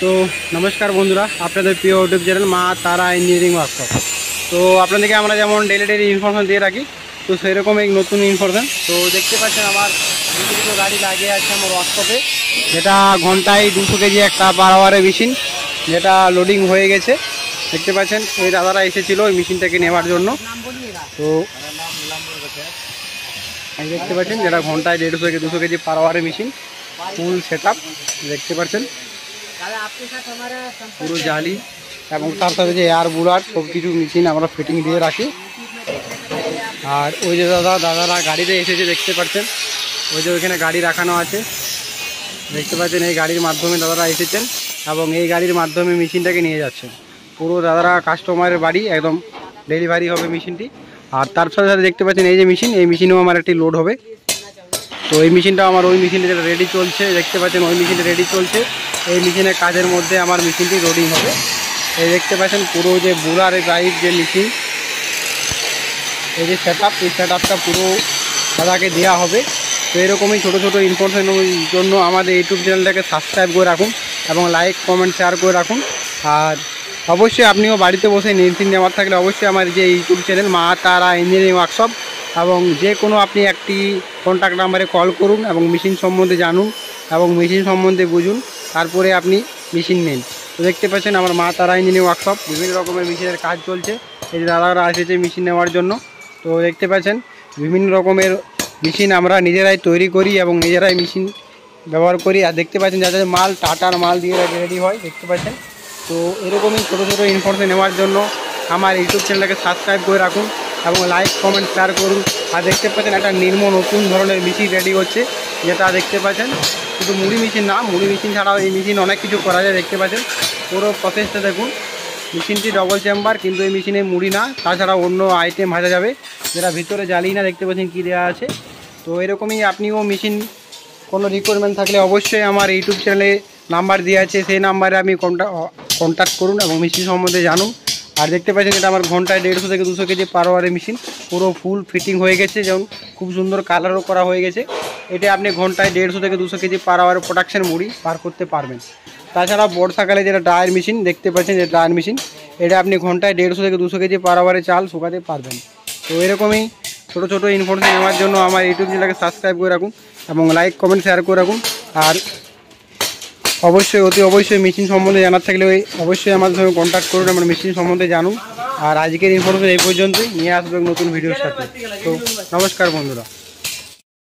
তো নমস্কার বন্ধুরা, আপনাদের প্রিয় ইউটিউব চ্যানেল মা তারা ইঞ্জিনিয়ারিং ওয়ার্কশপ। তো আপনাদেরকে আমরা যেমন ডেলি ইনফরমেশন দিয়ে রাখি, তো সেরকম এক নতুন ইনফরমেশন। তো দেখতে পাচ্ছেন আমার দুটো গাড়ি লাগিয়ে আছে আমার ওয়ার্কশপে, যেটা ঘন্টায় 200 কেজি একটা পার আওয়ারে মেশিন, যেটা লোডিং হয়ে গেছে। দেখতে পাচ্ছেন এই দাদারা এসেছিলো ওই মেশিনটাকে নেওয়ার জন্য। তো এই দেখতে পাচ্ছেন যেটা ঘন্টায় 150 থেকে 200 কেজি পার আওয়ারে মেশিন, ফুল সেট আপ দেখতে পাচ্ছেন, পুরো জালি এবং তার সাথে যে এয়ার বুলার সব কিছু মেশিন আমরা ফিটিং দিয়ে রাখি। আর ওই যে দাদারা গাড়িতে এসেছে দেখতে পাচ্ছেন, ওই যে ওইখানে গাড়ি রাখানো আছে দেখতে পাচ্ছেন। এই গাড়ির মাধ্যমে দাদারা এসেছেন এবং এই গাড়ির মাধ্যমে মেশিনটাকে নিয়ে যাচ্ছেন। পুরো দাদারা কাস্টমারের বাড়ি একদম ডেলিভারি হবে মেশিনটি। আর তার সাথে সাথে দেখতে পাচ্ছেন এই যে মেশিন, এই মেশিনেও আমার একটি লোড হবে। তো এই মেশিনটা আমার ওই মেশিনটা যেটা রেডি চলছে দেখতে পাচ্ছেন, ওই মেশিনটা রেডি চলছে। এই মেশিনের কাজের মধ্যে আমার মেশিনটি লোডিং হবে। এই দেখতে পাচ্ছেন পুরো যে বুলার পাইপ যে মেশিন, এই যে সেট আপ, এই সেট আপটা পুরো দাদাকে দেওয়া হবে। তো এরকমই ছোটো ছোটো ইনফরমেশনের জন্য আমাদের ইউটিউব চ্যানেলটাকে সাবস্ক্রাইব করে রাখুন এবং লাইক কমেন্ট শেয়ার করে রাখুন। আর অবশ্যই আপনিও বাড়িতে বসে মেশিন নেওয়ার থাকলে অবশ্যই আমার যে ইউটিউব চ্যানেল মা তারা ইঞ্জিনিয়ারিং ওয়ার্কশপ, এবং যে কোনো আপনি একটি কন্ট্যাক্ট নাম্বারে কল করুন এবং মেশিন সম্বন্ধে জানুন এবং মেশিন সম্বন্ধে বুঝুন, তারপরে আপনি মেশিন নেন। তো দেখতে পাচ্ছেন আমার মা তারা ইঞ্জিনিয়ারিং ওয়ার্কশপ, বিভিন্ন রকমের মেশিনের কাজ চলছে। এই যে দাদারা এসেছে মেশিন নেওয়ার জন্য। তো দেখতে পাচ্ছেন বিভিন্ন রকমের মেশিন আমরা নিজেরাই তৈরি করি এবং নিজেরাই মেশিন ব্যবহার করি। আর দেখতে পাচ্ছেন যাদের মাল টাটার মাল দিয়ে রেডি হয় দেখতে পাচ্ছেন। তো এরকমই ছোটো ছোটো ইনফরমেশন নেওয়ার জন্য আমার ইউটিউব চ্যানেলটাকে সাবস্ক্রাইব করে রাখুন এবং লাইক কমেন্ট শেয়ার করুন। আর দেখতে পাচ্ছেন একটা নতুন ধরনের মেশিন রেডি হচ্ছে, যেটা দেখতে পাচ্ছেন শুধু মুড়ি মেশিন না, মুড়ি মেশিন ছাড়াও এই মেশিন অনেক কিছু করা যায়। দেখতে পাচ্ছেন পুরো প্রসেসটা দেখুন। মেশিনটি ডবল চেম্বার, কিন্তু এই মেশিনে মুড়ি না, তাছাড়া অন্য আইটেম ভাজা যাবে, যেটা ভিতরে জ্বালি না। দেখতে পাচ্ছেন কী দেওয়া আছে। তো এরকমই আপনিও মেশিন কোনো রিকোয়ারমেন্ট থাকলে অবশ্যই আমার ইউটিউব চ্যানেলে নাম্বার দেওয়া আছে, সেই নাম্বারে আপনি কন্ট্যাক্ট করুন এবং মেশিন সম্বন্ধে জানুন। আর দেখতে পাচ্ছেন এটা আমার ঘন্টায় 150 থেকে 200 কেজি পার আওয়ারের মেশিন, পুরো ফুল ফিটিং হয়ে গেছে, যেমন খুব সুন্দর কালারও করা হয়ে গেছে। এটা আপনি ঘন্টায় 150 থেকে 200 কেজি পার আওয়ারের প্রোডাকশন মুড়ি পার করতে পারবেন। তাছাড়া বর্ষাকালে যেটা ড্রায়ার মেশিন দেখতে পাচ্ছেন, যে ড্রায়ার মেশিন, এটা আপনি ঘন্টায় 150 থেকে 200 কেজি পার আওয়ারে চাল শুকাতে পারবেন। তো এরকমই ছোটো ছোটো ইনফরমেশন নেওয়ার জন্য আমার ইউটিউব চ্যানেলকে সাবস্ক্রাইব করে রাখুন এবং লাইক কমেন্ট শেয়ার করে রাখুন। আর অবশ্যই মেশিন সম্বন্ধে জানার থাকলে অবশ্যই আমাদের সঙ্গে কন্ট্যাক্ট করুন, আমরা মেশিন সম্বন্ধে জানুন। আর আজকের ইনফরমেশন এই পর্যন্তই, নিয়ে আসবো নতুন ভিডিওর সাথে। তো নমস্কার বন্ধুরা।